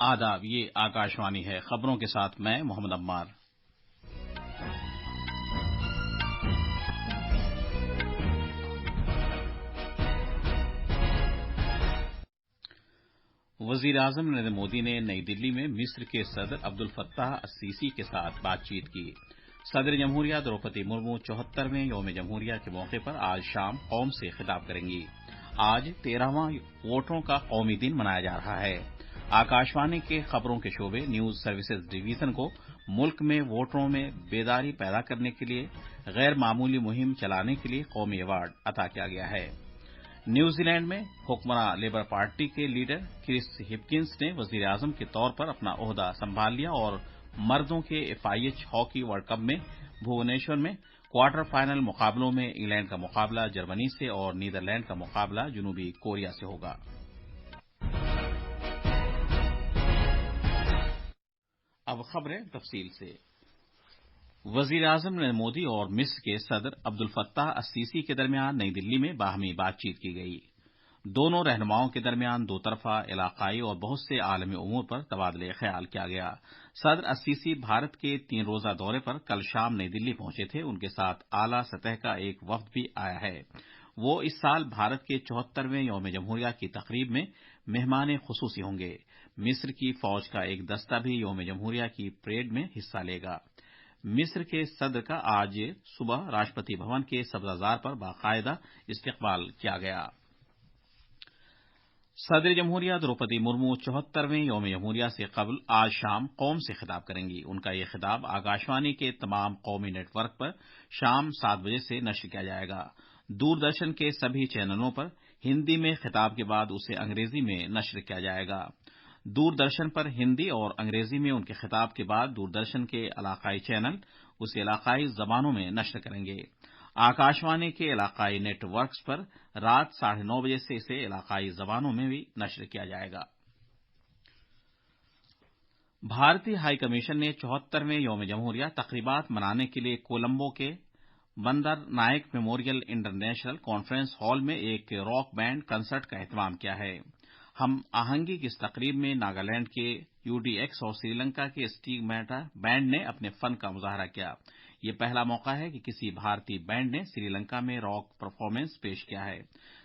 آداب، یہ آکاشوانی ہے۔ خبروں کے ساتھ میں محمد عمار۔ وزیر اعظم نریندر مودی نے نئی دلی میں مصر کے صدر عبدالفتاح السیسی کے ساتھ بات چیت کی۔ صدر جمہوریہ دروپدی مرمو 74ویں یوم جمہوریہ کے موقع پر آج شام قوم سے خطاب کریں گی۔ آج 13واں ووٹروں کا قومی دن منایا جا رہا ہے۔ آکاشوانی کے خبروں کے شعبے نیوز سروسز ڈویژن کو ملک میں ووٹروں میں بیداری پیدا کرنے کے لیے غیر معمولی مہم چلانے کے لیے قومی ایوارڈ عطا کیا گیا ہے۔ نیوزی لینڈ میں حکمراں لیبر پارٹی کے لیڈر کرس ہپکنس نے وزیر اعظم کے طور پر اپنا عہدہ سنبھال لیا اور مردوں کے FIH ہاکی ورلڈ کپ میں بھونیشور میں کوارٹر فائنل مقابلوں میں انگلینڈ کا مقابلہ جرمنی سے اور نیدرلینڈ کا مقابلہ جنوبی کوریا سے ہوگا۔ اب خبریں تفصیل سے۔ وزیر اعظم نریندر مودی اور مصر کے صدر عبدالفتاح السیسی کے درمیان نئی دلی میں باہمی بات چیت کی گئی۔ دونوں رہنماؤں کے درمیان دو طرفہ، علاقائی اور بہت سے عالمی امور پر تبادلہ خیال کیا گیا۔ صدر السیسی بھارت کے 3 روزہ دورے پر کل شام نئی دلی پہنچے تھے۔ ان کے ساتھ اعلیٰ سطح کا ایک وفد بھی آیا ہے۔ وہ اس سال بھارت کے 74ویں یوم جمہوریہ کی تقریب میں مہمان خصوصی ہوں گے۔ مصر کی فوج کا ایک دستہ بھی یوم جمہوریہ کی پریڈ میں حصہ لے گا۔ مصر کے صدر کا آج صبح راشٹرپتی بھون کے سبزہ زار پر باقاعدہ استقبال کیا گیا۔ صدر جمہوریہ دروپدی مرمو 74ویں یوم جمہوریہ سے قبل آج شام قوم سے خطاب کریں گی۔ ان کا یہ خطاب آکاشوانی کے تمام قومی نیٹ ورک پر شام 7 بجے سے نشر کیا جائے گا۔ دوردرشن کے سبھی چینلوں پر ہندی میں خطاب کے بعد اسے انگریزی میں نشر کیا جائے گا۔ دوردرشن پر ہندی اور انگریزی میں ان کے خطاب کے بعد دوردرشن کے علاقائی چینل اسے علاقائی زبانوں میں نشر کریں گے۔ آکاشوانی کے علاقائی نیٹ ورکس پر رات 9:30 بجے سے اسے علاقائی زبانوں میں بھی نشر کیا جائے گا۔ بھارتی ہائی کمیشن نے 74ویں یوم جمہوریہ تقریبات منانے کے لیے کولمبو کے Bandaranaike memorial international conference hall میں ایک راک بینڈ کنسرٹ کا اہتمام کیا ہے۔ ہم آہنگی کی اس تقریب میں ناگالینڈ کے UDX اور سری لنکا کے اسٹیگمیٹا بینڈ نے اپنے فن کا مظاہرہ کیا۔ یہ پہلا موقع ہے کہ کسی بھارتی بینڈ نے سری لنکا میں راک پرفارمنس پیش کیا ہے۔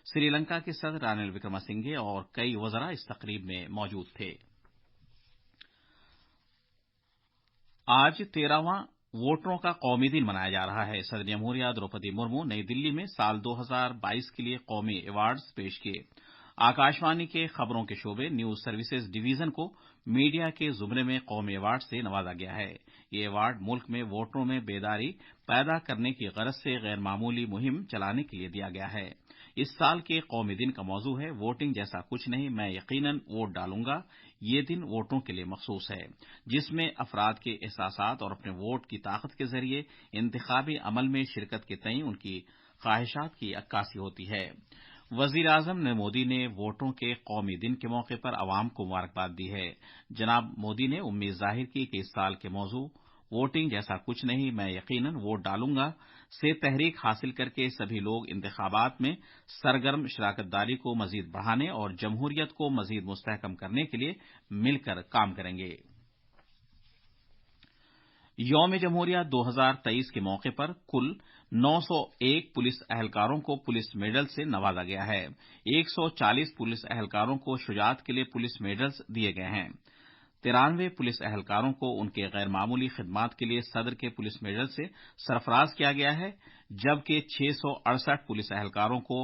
سری لنکا کے صدر رانیل وکرمسنگھے اور کئی وزراء اس تقریب میں موجود تھے۔ آج 13واں ووٹروں کا قومی دن منایا جا رہا ہے۔ صدر جمہوریہ دروپدی مرمو نئی دلی میں سال 2022 کے لیے قومی ایوارڈز پیش کیے۔ آکاشوانی کے خبروں کے شعبے نیوز سروسز ڈویژن کو میڈیا کے زمرے میں قومی ایوارڈ سے نوازا گیا ہے۔ یہ ایوارڈ ملک میں ووٹروں میں بیداری پیدا کرنے کی غرض سے غیر معمولی مہم چلانے کے لیے دیا گیا ہے۔ اس سال کے قومی دن کا موضوع ہے ووٹنگ جیسا کچھ نہیں، میں یقیناً ووٹ ڈالوں گا۔ یہ دن ووٹروں کے لیے مخصوص ہے، جس میں افراد کے احساسات اور اپنے ووٹ کی طاقت کے ذریعے انتخابی عمل میں شرکت کے تئیں ان کی خواہشات کی عکاسی ہوتی ہے۔ وزیر اعظم نریندر مودی نے ووٹروں کے قومی دن کے موقع پر عوام کو مبارکباد دی ہے۔ جناب مودی نے امید ظاہر کی کہ اس سال کے موضوع ووٹنگ جیسا کچھ نہیں، میں یقیناً ووٹ ڈالوں گا سے تحریک حاصل کر کے سبھی لوگ انتخابات میں سرگرم شراکت داری کو مزید بڑھانے اور جمہوریت کو مزید مستحکم کرنے کے لیے مل کر کام کریں گے۔ یوم جمہوریہ 2023 کے موقع پر کل 901 پولیس اہلکاروں کو پولیس میڈل سے نوازا گیا ہے۔ 140 پولیس اہلکاروں کو شجاعت کے لیے پولیس میڈلز دیے گئے ہیں۔ 93 پولیس اہلکاروں کو ان کے غیر معمولی خدمات کے لیے صدر کے پولیس میڈل سے سرفراز کیا گیا ہے، جبکہ 668 پولیس اہلکاروں کو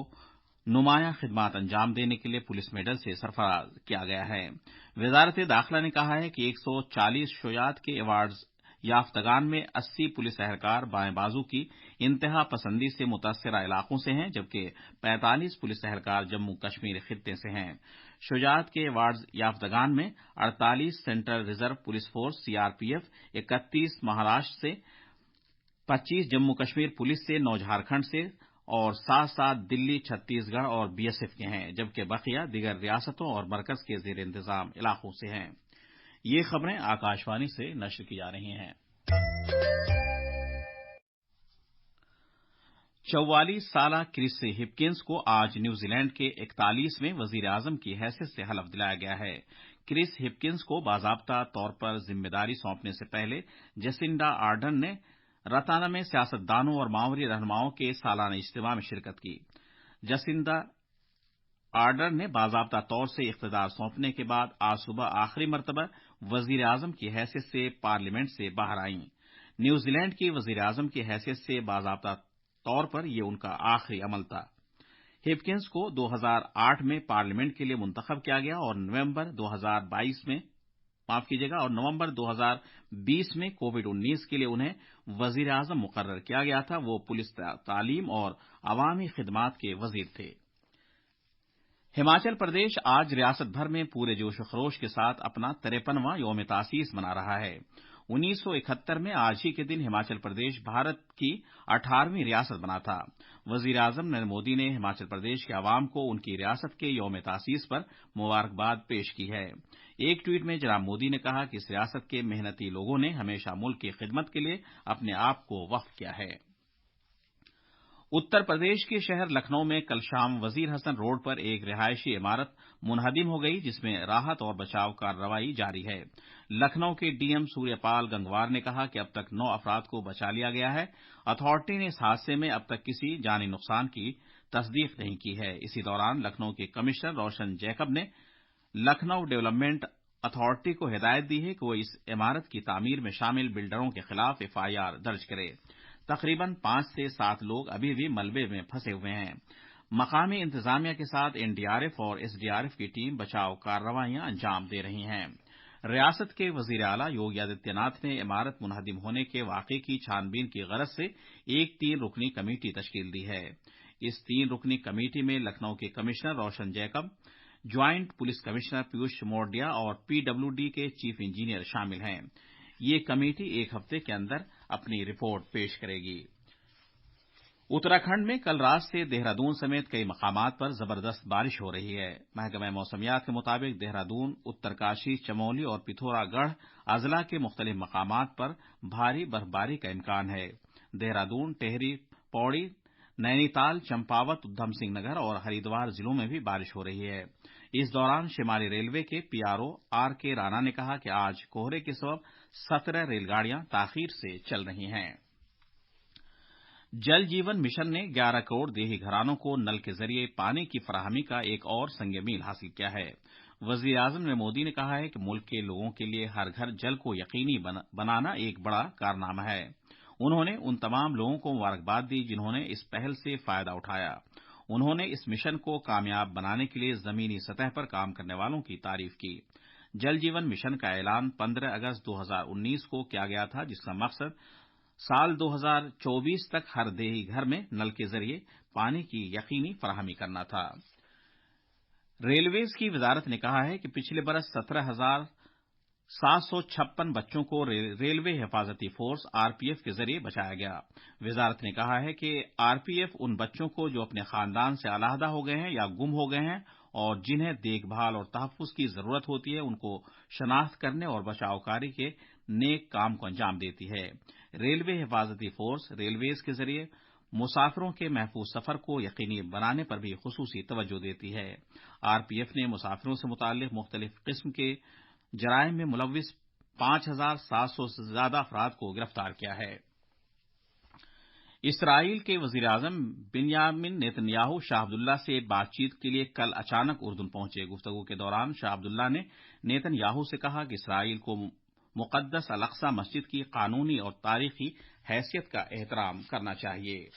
نمایاں خدمات انجام دینے کے لیے پولیس میڈل سے سرفراز کیا گیا ہے۔ وزارت داخلہ نے کہا ہے کہ 140 شجاعت کے ایوارڈز یافتگان میں 80 پولیس اہلکار بائیں بازو کی انتہا پسندی سے متاثرہ علاقوں سے ہیں، جبکہ 45 پولیس اہلکار جموں کشمیر خطے سے ہیں۔ شجاعت کے ایوارڈز یافتگان میں 48 central reserve police force CRPF، 31 Maharashtra سے، 25 جموں کشمیر پولیس سے، 9 جھارکھنڈ سے اور 7 دلی، چھتیس گڑھ اور BSF کے ہیں، جبکہ بقیہ دیگر ریاستوں اور مرکز کے زیر انتظام علاقوں سے ہیں۔ یہ خبریں آکاشوانی سے نشر کی جا رہی ہیں۔ 44 سالہ کرس ہپکنس کو آج نیوزی لینڈ کے 41ویں وزیر اعظم کی حیثیت سے حلف دلایا گیا ہے۔ क्रिस हिपकिंस को बाकायदा तौर पर जिम्मेदारी सौंपने से पहले जसिंडा आर्डर्न ने रताना में सियासतदानों और माओवादी रहनुमाओं के सालाना इज्तिमा में शिरकत की। जसिंडा आर्डर्न ने बाकायदा तौर से इख्तियार सौंपने के बाद आज सुबह आखिरी मरतबा वजीर आजम की हैसियत से पार्लियामेंट से बाहर आईं। न्यूजीलैंड की वजीर आजम की हैसियत से बाकायदा तौर पर यह उनका आखिरी अमल था। हिपकिंस को 2008 में पार्लियामेंट के लिए मुंतखब किया गया और नवंबर 2020 में कोविड-19 के लिए उन्हें वजीर आजम मुकर्रर किया गया था। वो पुलिस, तालीम और अवामी खिदमात के वजीर थे। हिमाचल प्रदेश आज रियासत भर में पूरे जोश व खरोश के साथ अपना 53वां यौम तासीस मना रहा है। 1971 में आज ही के दिन हिमाचल प्रदेश भारत की 18वीं रियासत बना था। वजीर आजम नरेंद्र मोदी ने हिमाचल प्रदेश के अवाम को उनकी रियासत के यौम तासीस पर मुबारकबाद पेश की है। एक ट्वीट में जनाब मोदी ने कहा कि इस रियासत के मेहनती लोगों ने हमेशा मुल्क की खिदमत के लिए अपने आप को वक्फ किया है। उत्तर प्रदेश के शहर लखनऊ में कल शाम वजीर हसन रोड पर एक रिहायशी इमारत मुनहदिम हो गई, जिसमें राहत और बचाव कार्रवाई जारी है। लखनऊ के डीएम सूर्यपाल गंगवार ने कहा कि अब तक 9 अफराद को बचा लिया गया है। अथॉरिटी ने इस हादसे में अब तक किसी जानी नुकसान की तस्दीक नहीं की है। इसी दौरान लखनऊ के कमिश्नर रोशन जैकब ने लखनऊ डेवलपमेंट अथॉरिटी को हिदायत दी है कि वो इस इमारत की तामीर में शामिल बिल्डरों के खिलाफ एफआईआर दर्ज करे। तकरीबन 5 से 7 लोग अभी भी मलबे में फंसे हुए हैं। मकामी इंतजामिया के साथ एनडीआरएफ और एसडीआरएफ की टीम बचाव कार्रवाइयां अंजाम दे रही हैं। रियासत के वजीर आला योगी आदित्यनाथ ने इमारत मुनहदिम होने के वाकये की छानबीन की गरज से एक 3 रुकनी कमेटी तश्कील दी है। इस 3 रुकनी कमेटी में लखनऊ के commissioner Roshan Jacob, joint police commissioner Piyush Mordia और पीडब्ल्यूडी के चीफ इंजीनियर शामिल हैं। ये कमेटी एक हफ्ते के अंदर अपनी रिपोर्ट पेश करेगी। उत्तराखंड में कल रात से देहरादून समेत कई मकामात पर जबरदस्त बारिश हो रही है। महकमा मौसमियात के मुताबिक देहरादून, उत्तरकाशी, चमोली और पिथौरागढ़ अजला के मुख्तलिफ मकामात पर भारी बर्फबारी का इम्कान है। देहरादून, टेहरी, पौड़ी, नैनीताल, चंपावत, उधम सिंह नगर और हरिद्वार जिलों में भी बारिश हो रही है। इस दौरान शिमाली रेलवे के पीआरओ आरके राणा ने कहा कि आज कोहरे के सबब 17 रेलगाड़ियां ताखीर से चल रही हैं। जल जीवन मिशन ने 11 करोड़ देही घरानों को नल के जरिए पानी की फराहमी का एक और संग मील हासिल किया है। वजीर आजम नरेंद्र मोदी ने कहा है कि मुल्क के लोगों के लिए हर घर जल को यकीनी बनाना एक बड़ा कारनामा है। उन्होंने उन तमाम लोगों को मुबारकबाद दी जिन्होंने इस पहल से फायदा उठाया। उन्होंने इस मिशन को कामयाब बनाने के लिए जमीनी सतह पर काम करने वालों की तारीफ की। जल जीवन मिशन का ऐलान 15 अगस्त 2019 को किया गया था, जिसका मकसद साल 2024 तक हर देही घर में नल के जरिए पानी की यकीनी फराहमी करना था। रेलवेज की वजारत ने कहा है कि पिछले बरस 17,756 बच्चों को रेलवे हिफाजती फोर्स आरपीएफ के जरिए बचाया गया। वजारत ने कहा है कि आरपीएफ उन बच्चों को जो अपने खानदान से अलहदा हो गए हैं या गुम हो गए हैं और जिन्हें देखभाल और तहफ्फुज़ की जरूरत होती है, उनको शनाख्त करने और बचाव कार्य के नेक काम को अंजाम देती है। रेलवे हिफाजती फोर्स रेलवेज के जरिए मुसाफिरों के महफूज सफर को यकीनी बनाने पर भी खुसूसी तवज्जो देती है। आरपीएफ ने मुसाफिरों से मुताल्लिक मुख्तलिफ किस्म के जराइम में मुलव्विस 5,700 से ज्यादा अफराद को गिरफ्तार किया है। इसराइल के वजीर आजम बिन्यामिन नेतन्याहू शाह अब्दुल्ला से बातचीत के लिए कल अचानक उर्दून पहुंचे। गुफ्तगू के दौरान शाह अब्दुल्ला ने नेतन्याहू से कहा कि इसराइल को मुकद्दस अल-अक्सा मस्जिद की कानूनी और तारीखी हैसियत का एहतराम करना चाहिए।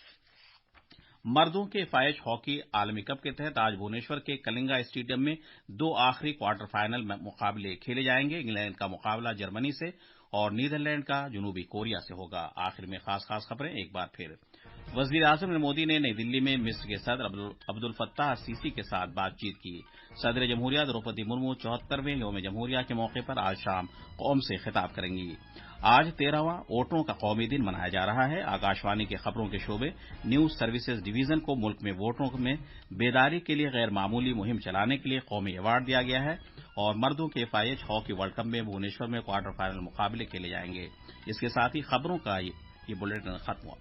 मर्दों के फाइज हॉकी आलमी कप के तहत आज भुवनेश्वर के कलिंगा स्टेडियम में 2 आखिरी क्वार्टर फाइनल मुकाबले खेले जाएंगे। इंग्लैंड का मुकाबला जर्मनी से और नीदरलैंड का जनूबी कोरिया से होगा। आखिर में खास खबरें एक बार फिर। वजीर आजम नरेंद्र मोदी ने नई दिल्ली में मिस्र के सदर अब्दुल फत्ताह सीसी के साथ बातचीत की। सदर जमहूरिया द्रौपदी मुर्मू 74वें यौम जमहूरिया के मौके पर आज शाम कौम से खिताब करेंगी। आज 13वां वोटरों का कौमी दिन मनाया जा रहा है। आकाशवाणी के खबरों के शोबे न्यूज सर्विसेज डिवीजन को मुल्क में वोटरों में बेदारी के लिए गैर मामूली मुहिम चलाने के लिए कौमी अवार्ड दिया गया है और मर्दों के फाइज हॉकी वर्ल्ड कप में भुवनेश्वर में क्वार्टर फाइनल मुकाबले खेले जाएंगे। इसके साथ ही खबरों का ये बुलेटिन खत्म हुआ।